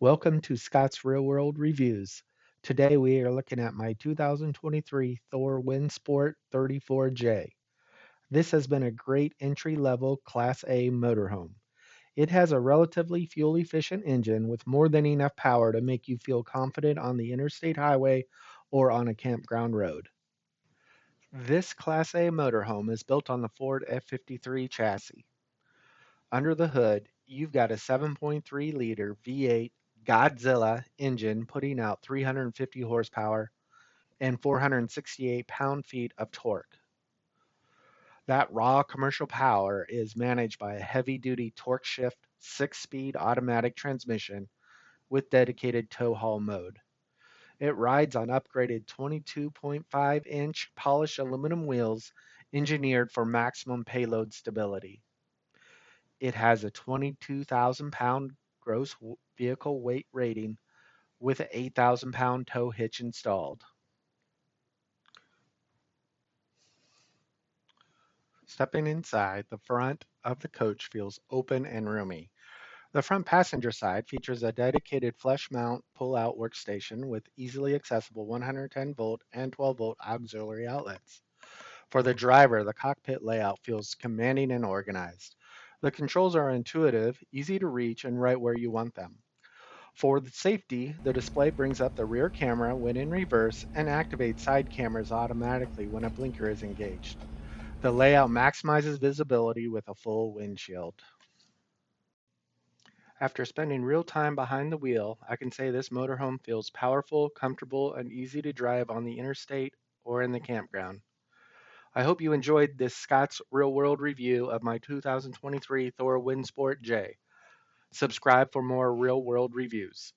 Welcome to Scott's Real World Reviews. Today we are looking at my 2023 Thor Windsport 34J. This has been a great entry-level Class A motorhome. It has a relatively fuel-efficient engine with more than enough power to make you feel confident on the interstate highway or on a campground road. This Class A motorhome is built on the Ford F53 chassis. Under the hood, you've got a 7.3-liter V8 Godzilla engine putting out 350 horsepower and 468 pound-feet of torque. That raw commercial power is managed by a heavy-duty TorqShift 6-speed automatic transmission with dedicated tow haul mode. It rides on upgraded 22.5-inch polished aluminum wheels engineered for maximum payload stability. It has a 22,000-pound gross vehicle weight rating with an 8,000-pound tow hitch installed. Stepping inside, the front of the coach feels open and roomy. The front passenger side features a dedicated flush mount pull-out workstation with easily accessible 110-volt and 12-volt auxiliary outlets. For the driver, the cockpit layout feels commanding and organized. The controls are intuitive, easy to reach, and right where you want them. For the safety, the display brings up the rear camera when in reverse and activates side cameras automatically when a blinker is engaged. The layout maximizes visibility with a full windshield. After spending real time behind the wheel, I can say this motorhome feels powerful, comfortable, and easy to drive on the interstate or in the campground. I hope you enjoyed this Scott's Real World review of my 2023 Thor Windsport J. Subscribe for more real world reviews.